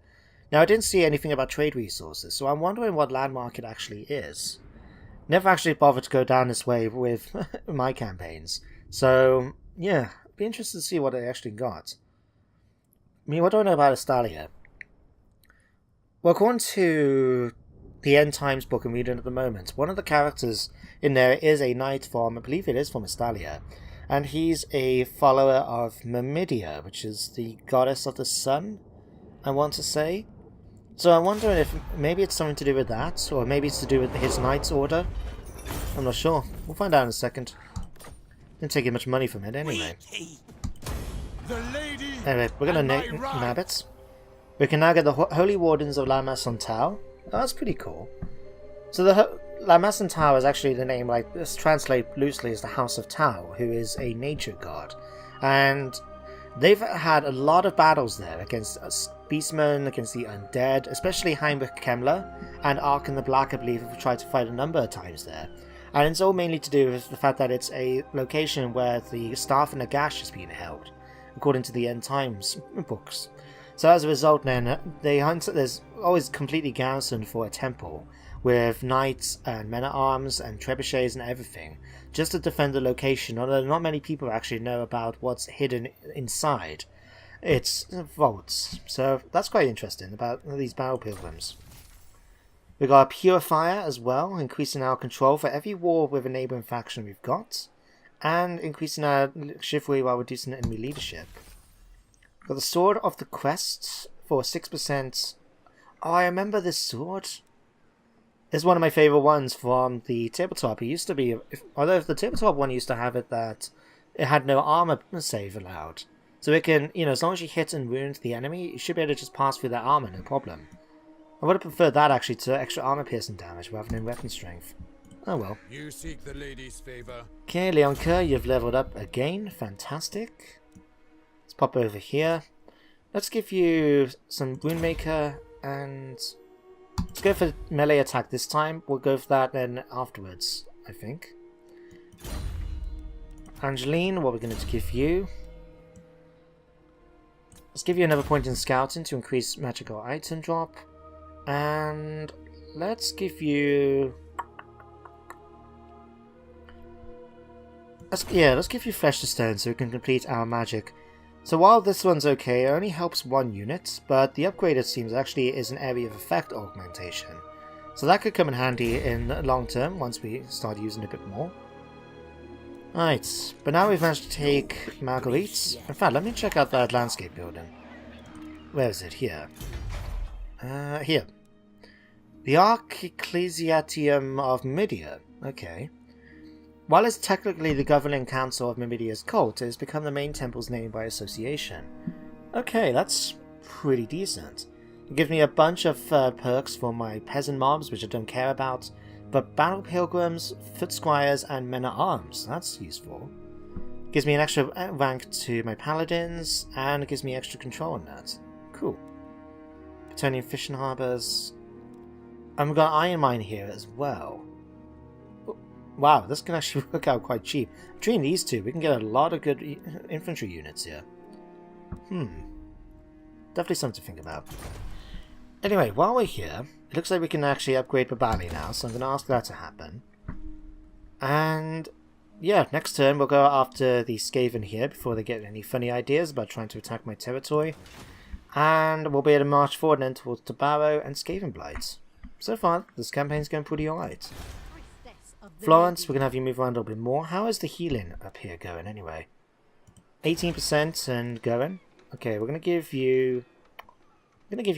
Now, I didn't see anything about trade resources, so I'm wondering what landmark it actually is. Never actually bothered to go down this way with my campaigns. So, yeah, be interested to see what they actually got. I mean, what do I know about Estalia? Well, according to the End Times book I'm reading at the moment, one of the characters in there is a knight from, I believe it is from Estalia, and he's a follower of Myrmidia, which is the goddess of the sun, I want to say. So I'm wondering if maybe it's something to do with that, or maybe it's to do with his knight's order. I'm not sure. We'll find out in a second. Didn't take much money from it anyway. Anyway, we're gonna nab it. We can now get the Holy Wardens of La Massantau. Oh, that's pretty cool. So the La Massantau is actually the name, like, this translate loosely as the House of Tau, who is a nature god. And they've had a lot of battles there against beastmen, against the undead, especially Heinrich Kemmler and Ark in the Black, I believe, have tried to fight a number of times there. And it's all mainly to do with the fact that it's a location where the Staff and Nagash is being held, according to the End Times books. So as a result then, there's always completely garrisoned for a temple, with knights and men-at-arms and trebuchets and everything, just to defend the location, although not many people actually know about what's hidden inside. It's vaults, so that's quite interesting about these battle pilgrims. We got a Purifier as well, increasing our control for every war with a neighbouring faction we've got, and increasing our chivalry while reducing enemy leadership. Got the Sword of the Quest for 6%. Oh, I remember this sword. It's one of my favourite ones from the Tabletop. It used to be, although the Tabletop one used to have it that it had no armour save allowed. So it can, you know, as long as you hit and wound the enemy, you should be able to just pass through their armor, no problem. I would have preferred that actually to extra armor piercing damage rather than weapon strength. Oh well. You seek the lady's favor. Okay, Leonka, you've leveled up again. Fantastic. Let's pop over here. Let's give you some Woundmaker and let's go for melee attack this time. We'll go for that then afterwards, I think. Angeline, what we're going to give you. Let's give you another point in scouting to increase magical item drop. And let's give you... Let's give you Flesh to Stone so we can complete our magic. So while this one's okay, it only helps one unit, but the upgrade it seems actually is an area of effect augmentation. So that could come in handy in the long term once we start using it a bit more. Right, but now we've managed to take Marguerite. In fact, let me check out that landscape building. Where is it? Here. Here. The Archecclesiatium of Midia. Okay. While it's technically the governing council of Mimidia's cult, it has become the main temple's name by association. Okay, that's pretty decent. It gives me a bunch of perks for my peasant mobs, which I don't care about, but battle pilgrims, foot squires, and men-at-arms, that's useful. It gives me an extra rank to my paladins, and it gives me extra control on that. Cool. Bretonnia fishing harbours. And we've got iron mine here as well. Wow, this can actually work out quite cheap. Between these two, we can get a lot of good infantry units here. Definitely something to think about. Anyway, while we're here, it looks like we can actually upgrade Babali now, so I'm going to ask that to happen. And yeah, next turn we'll go after the Skaven here before they get any funny ideas about trying to attack my territory. And we'll be able to march forward then towards Tabaro and Skaven Blight. So far, this campaign's going pretty alright. Florence, we're going to have you move around a little bit more. How is the healing up here going anyway? 18% and going. Okay, we're going to give you...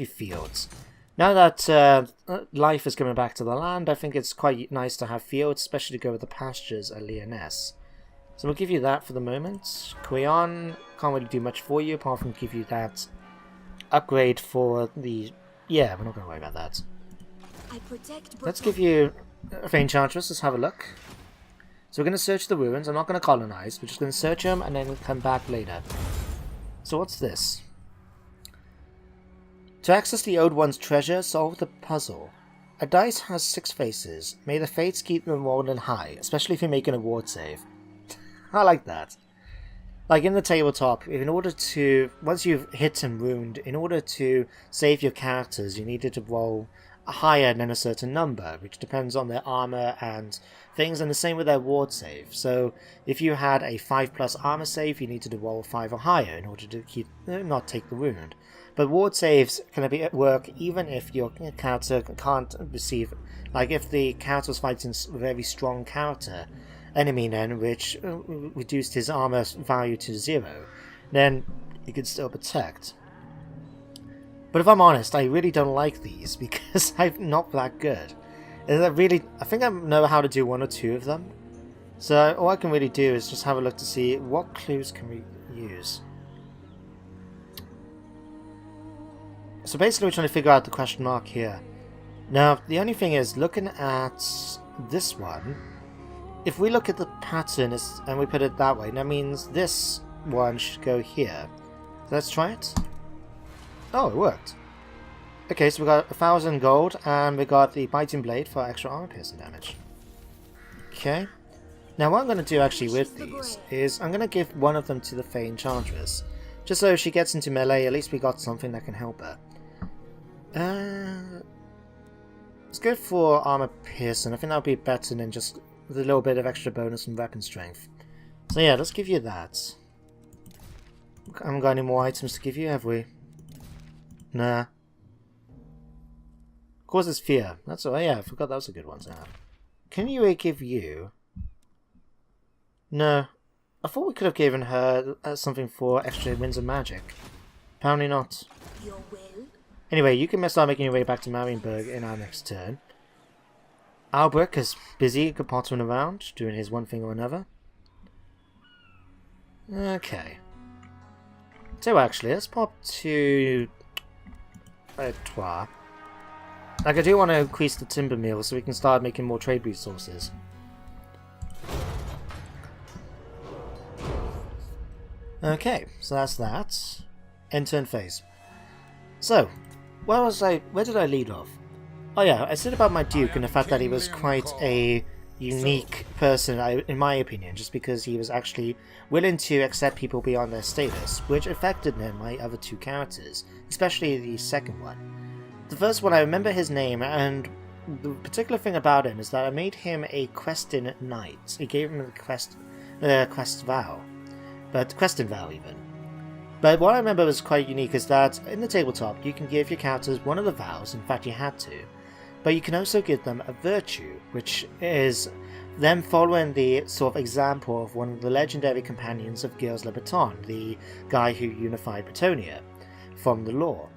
fields. Now that life is coming back to the land, I think it's quite nice to have fields, especially to go with the pastures at Lyonesse. So we'll give you that for the moment. Queon, can't really do much for you apart from give you that upgrade for the... Yeah, we're not going to worry about that. Let's give you a Fey Enchantress. Let's have a look. So we're going to search the ruins. I'm not going to colonize. We're just going to search them and then we'll come back later. So what's this? To access the Old One's treasure, solve the puzzle. A dice has 6 faces. May the fates keep them rolling high, especially if you're making a ward save. I like that. Like in the tabletop, in order to... Once you've hit and wound, in order to save your characters, you needed to roll higher than a certain number, which depends on their armor and things, and the same with their ward save. So if you had a 5+ armor save, you needed to roll 5 or higher in order to keep not take the wound. But ward saves can be at work even if your character can't receive, like if the character was fighting a very strong character enemy then, which reduced his armor value to 0, then you could still protect. But if I'm honest, I really don't like these because I'm not that good. And I think I know how to do 1 or 2 of them. So all I can really do is just have a look to see what clues can we use. So basically we're trying to figure out the question mark here. Now, the only thing is, looking at this one, if we look at the pattern and we put it that way, that means this one should go here. So let's try it. Oh, it worked. Okay, so we got 1,000 gold, and we got the biting blade for extra armor piercing damage. Okay. Now what I'm going to do actually with these is I'm going to give one of them to the Fey Enchantress. Just so if she gets into melee, at least we got something that can help her. Let's go for armor piercing. I think that'll be better than just with a little bit of extra bonus from weapon strength. So yeah, let's give you that. I haven't got any more items to give you, have we? Nah. Causes fear. That's all. Yeah, I forgot that was a good one to have. Can we give you? No. I thought we could have given her something for extra winds of magic. Apparently not. Your will? Anyway, you can start making your way back to Marienburg in our next turn. Albrecht is busy pottering around, doing his one thing or another. Okay. So actually, let's pop to Bretonnia. Like, I do want to increase the timber mill so we can start making more trade resources. Okay, so that's that. End turn phase. So, where did I lead off? Oh yeah, I said about my Duke and the fact that he was quite a unique person, in my opinion, just because he was actually willing to accept people beyond their status, which affected my other two characters, especially the second one. The first one, I remember his name, and the particular thing about him is that I made him a questing knight. I gave him the questing vow even. But what I remember was quite unique is that in the tabletop you can give your characters one of the vows, in fact you had to, but you can also give them a virtue, which is them following the sort of example of one of the legendary companions of Gilles Le Breton, the guy who unified Bretonnia from the lore.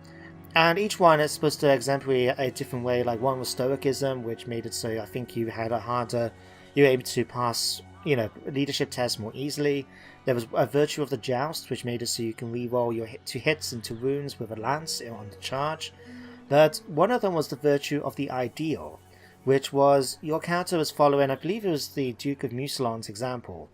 And each one is supposed to exemplary a different way. Like one was Stoicism, which made it so I think you were able to pass, leadership tests more easily. There was a virtue of the joust, which made it so you can re-roll your two hits into wounds with a lance on the charge. But one of them was the virtue of the ideal, which was your character was following, I believe it was the Duke of Musalon's example,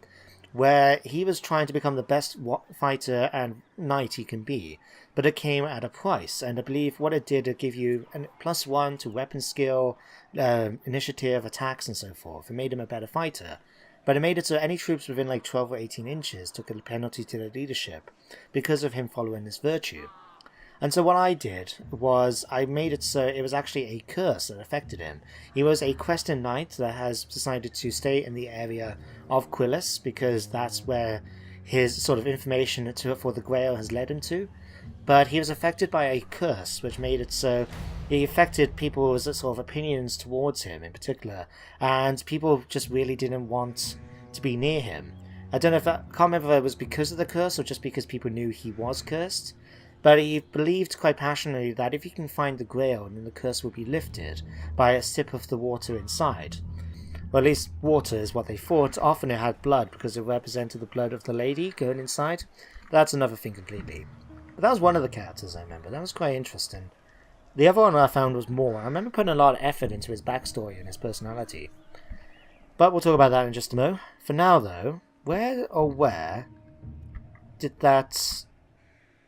where he was trying to become the best fighter and knight he can be, but it came at a price, and I believe what it did, it gave you a +1 to weapon skill, initiative, attacks and so forth. It made him a better fighter, but it made it so any troops within like 12 or 18 inches took a penalty to their leadership because of him following this virtue. And so what I did was I made it so it was actually a curse that affected him. He was a questing knight that has decided to stay in the area of Quillis because that's where his sort of information for the Grail has led him to. But he was affected by a curse which made it so he affected people's sort of opinions towards him in particular, and people just really didn't want to be near him. I can't remember if it was because of the curse or just because people knew he was cursed. But he believed quite passionately that if he can find the Grail, then the curse will be lifted by a sip of the water inside. Well, at least water is what they thought. Often it had blood because it represented the blood of the lady going inside. But that's another thing completely. But that was one of the characters I remember. That was quite interesting. The other one I found was more. I remember putting a lot of effort into his backstory and his personality. But we'll talk about that in just a mo. For now, though, where did that...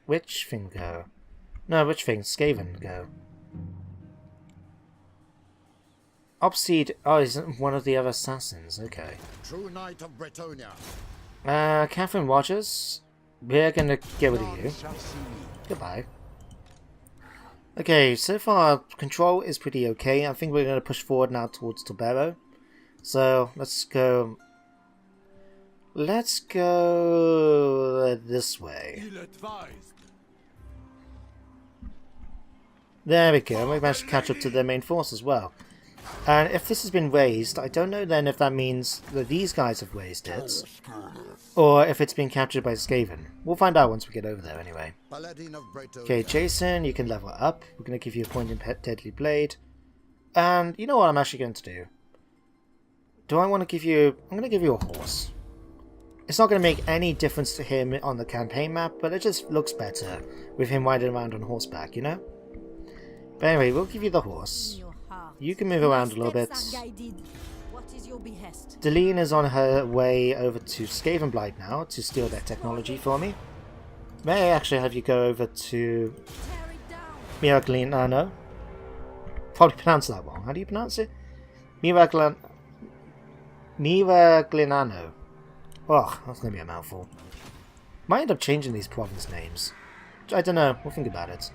Which thing go? No, which thing? Skaven go. Obseed. Oh, he's one of the other assassins. Okay. True Knight of Bretonnia. Catherine Rogers. We're gonna get rid of you. Goodbye. Okay, so far control is pretty okay. I think we're gonna push forward now towards Tobero. So let's go. Let's go this way. There we go, we managed to catch up to their main force as well. And if this has been raised, I don't know then if that means that these guys have raised it, or if it's been captured by Skaven. We'll find out once we get over there anyway. Okay, Jason, you can level up. We're going to give you a point in Deadly Blade. And you know what I'm actually going to do? Do I want to give you... I'm going to give you a horse. It's not going to make any difference to him on the campaign map, but it just looks better with him riding around on horseback, you know? But anyway, we'll give you the horse. You can move around a little bit. Deline is on her way over to Skavenblight now to steal their technology for me. May I actually have you go over to Miragliano? Probably pronounced that wrong. How do you pronounce it? Miragliano. Oh, that's going to be a mouthful. Might end up changing these province names. I don't know. We'll think about it.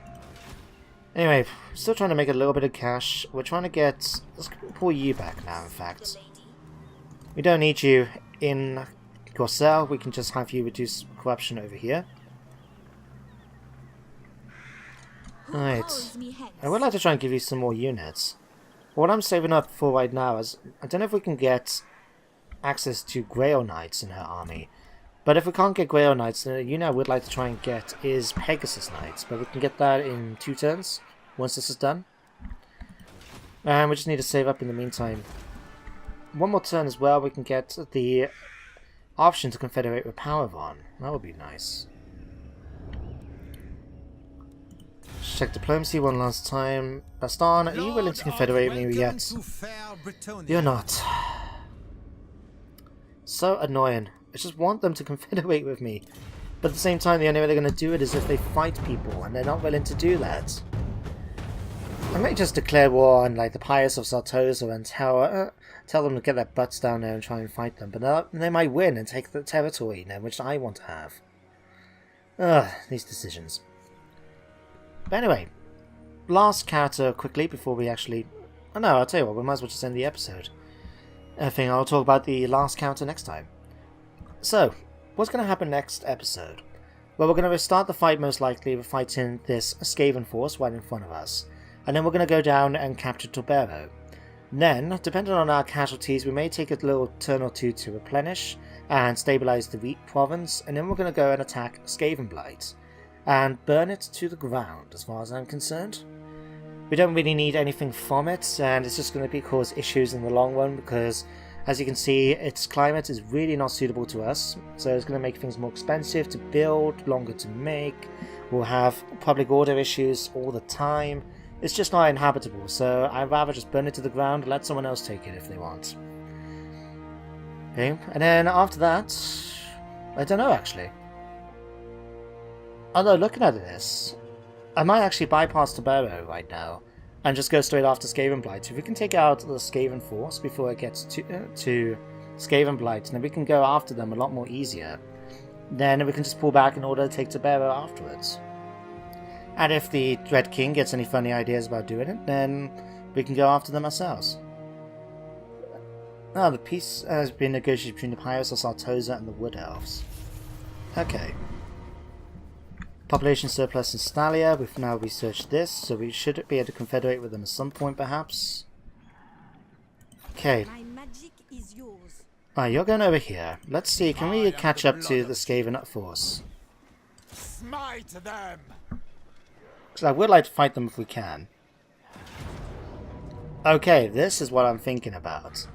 Anyway, still trying to make a little bit of cash. We're trying to get... Let's pull you back now, in fact. We don't need you in Corcel. We can just have you reduce corruption over here. Alright. I would like to try and give you some more units. What I'm saving up for right now is... I don't know if we can get access to Grail Knights in her army. But if we can't get Grail Knights, then a unit I would like to try and get is Pegasus Knights. But we can get that in 2 turns, once this is done. And we just need to save up in the meantime. One more turn as well, we can get the option to confederate with Powervon. That would be nice. Check diplomacy one last time. Baston, are you willing to confederate me yet? You're not. So annoying. I just want them to confederate with me. But at the same time, the only way they're going to do it is if they fight people, and they're not willing to do that. I may just declare war on like the Pirates of Sartosa and tell them to get their butts down there and try and fight them, but they might win and take the territory now, which I want to have. Ugh, these decisions. But anyway, last character quickly before we actually... Oh no, I'll tell you what, we might as well just end the episode. I think I'll talk about the last character next time. So, what's going to happen next episode? Well, we're going to restart the fight most likely. We're fighting this Skaven force right in front of us. And then we're going to go down and capture Torbero. Then, depending on our casualties, we may take a little turn or two to replenish and stabilize the Wheat province. And then we're going to go and attack Skavenblight and burn it to the ground, as far as I'm concerned. We don't really need anything from it, and it's just going to cause issues in the long run because, as you can see, its climate is really not suitable to us. So it's going to make things more expensive to build, longer to make. We'll have public order issues all the time. It's just not inhabitable, so I'd rather just burn it to the ground and let someone else take it if they want. Okay, and then after that, I don't know actually. Although looking at this, I might actually bypass Torbero right now and just go straight after Skavenblight. If we can take out the Skaven force before it gets to Skavenblight, then we can go after them a lot more easier. Then we can just pull back in order to take Torbero afterwards. And if the Dread King gets any funny ideas about doing it, then we can go after them ourselves. Ah, the peace has been negotiated between the Pirates of Sartosa and the Wood Elves. Okay. Population surplus in Stalia. We've now researched this, so we should be able to confederate with them at some point, perhaps. Okay. My magic is yours. Alright, you're going over here. Let's see, can we catch up to the Skaven force? Smite them! Because I would like to fight them if we can. Okay, this is what I'm thinking about.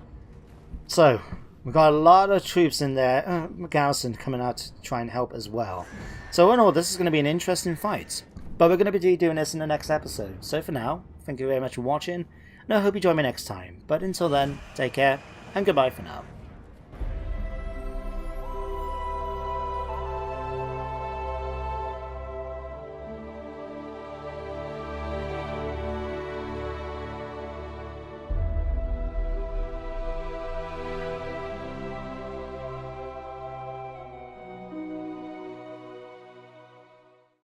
So, we've got a lot of troops in there, garrison coming out to try and help as well. So in all, this is going to be an interesting fight. But we're going to be doing this in the next episode. So for now, thank you very much for watching, and I hope you join me next time. But until then, take care, and goodbye for now.